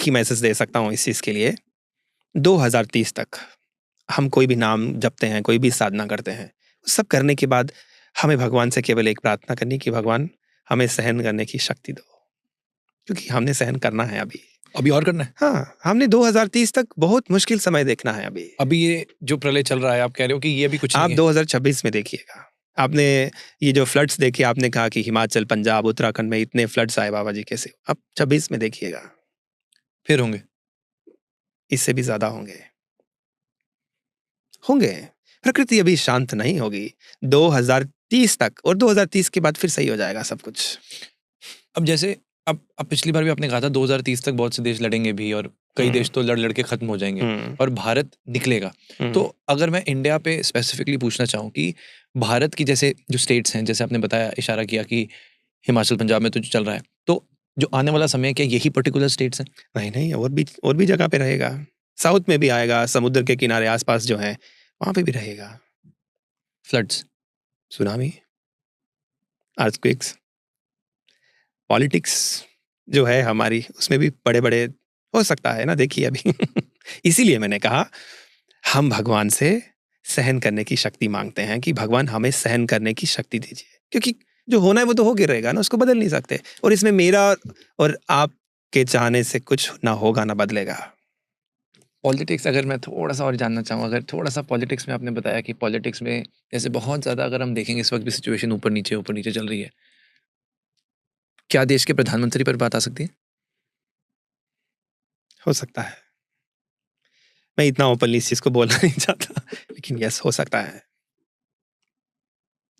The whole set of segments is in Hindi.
ही मैसेज दे सकता हूँ इस चीज़ के लिए, 2030 तक हम कोई भी नाम जपते हैं, कोई भी साधना करते हैं, सब करने के बाद हमें भगवान से केवल एक प्रार्थना करनी कि भगवान हमें सहन करने की शक्ति दो, क्योंकि हमने सहन करना है अभी और करना है। हाँ, हमने 2030 तक बहुत मुश्किल समय देखना है अभी ये जो प्रलय चल रहा है, आप कह रहे हो कि ये भी कुछ आप नहीं है। 2026 में देखिएगा, आपने ये जो फ्लड्स देखे, आपने कहा कि हिमाचल, पंजाब, उत्तराखंड में इतने फ्लड्स आए बाबा जी कैसे, अब 26 में देखिएगा फिर होंगे, इससे भी ज्यादा होंगे। प्रकृति अभी शांत नहीं होगी 2030 तक, और 2030 के बाद फिर सही हो जाएगा सब कुछ। अब जैसे अब पिछली बार भी आपने कहा था 2030 तक बहुत से देश लड़ेंगे भी, और कई देश तो लड़ के खत्म हो जाएंगे और भारत निकलेगा। तो अगर मैं इंडिया पे स्पेसिफिकली पूछना चाहूँ कि भारत की जैसे जो स्टेट्स हैं, जैसे आपने बताया, इशारा किया कि हिमाचल, पंजाब में तो जो चल रहा है, तो जो आने वाला समय है, क्या यही पर्टिकुलर स्टेट्स हैं? नहीं, और भी जगह पे रहेगा, साउथ में भी आएगा, समुद्र के किनारे आसपास जो है वहां पे भी रहेगा। फ्लड्स, सुनामी, अर्थक्वेक्स, पॉलिटिक्स जो है हमारी, उसमें भी बड़े बड़े हो सकता है ना, देखिए अभी इसीलिए मैंने कहा हम भगवान से सहन करने की शक्ति मांगते हैं कि भगवान हमें सहन करने की शक्ति दीजिए, क्योंकि जो होना है वो तो होके रहेगा ना, उसको बदल नहीं सकते, और इसमें मेरा और आपके चाहने से कुछ ना होगा ना बदलेगा। पॉलिटिक्स, अगर मैं थोड़ा सा और जानना चाहूँ, अगर थोड़ा सा पॉलिटिक्स में, आपने बताया कि पॉलिटिक्स में जैसे बहुत ज़्यादा अगर हम देखेंगे इस वक्त भी सिचुएशन ऊपर नीचे चल रही है, क्या देश के प्रधानमंत्री पर बात आ सकती है? हो सकता है, मैं इतना ओपनली इस चीज को बोलना नहीं चाहता, लेकिन यस, हो सकता है,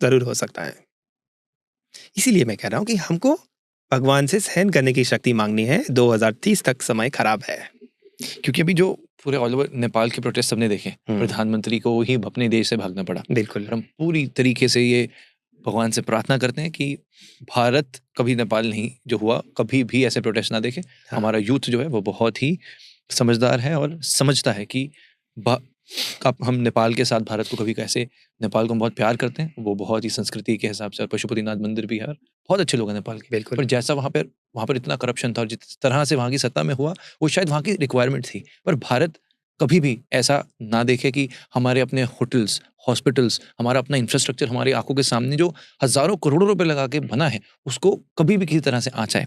जरूर हो सकता है। इसीलिए मैं कह रहा हूं कि हमको भगवान से सहन करने की शक्ति मांगनी है। 2030 तक समय खराब है, क्योंकि अभी जो पूरे ऑल ओवर नेपाल के प्रोटेस्ट सबने देखे, प्रधानमंत्री को ही अपने देश से भागना पड़ा। बिल्कुल। और हम पूरी तरीके से ये भगवान से प्रार्थना करते हैं कि भारत कभी नेपाल नहीं जो हुआ, कभी भी ऐसे प्रोटेस्ट ना देखे। हमारा यूथ जो है वो बहुत ही समझदार है और समझता है कि हम नेपाल के साथ भारत को कभी कैसे, नेपाल को हम बहुत प्यार करते हैं, वो बहुत ही संस्कृति के हिसाब से, पशुपतिनाथ मंदिर भी है, बहुत अच्छे लोग हैं नेपाल के। बिल्कुल। पर जैसा वहाँ पर इतना करप्शन था और जिस तरह से वहाँ की सत्ता में हुआ, वो शायद वहाँ की रिक्वायरमेंट थी। पर भारत कभी भी ऐसा ना देखे कि हमारे अपने होटल्स, हॉस्पिटल्स, हमारा अपना इंफ्रास्ट्रक्चर हमारी आंखों के सामने जो हजारों करोड़ों रुपए लगा के बना है, उसको कभी भी किसी तरह से आँच आए।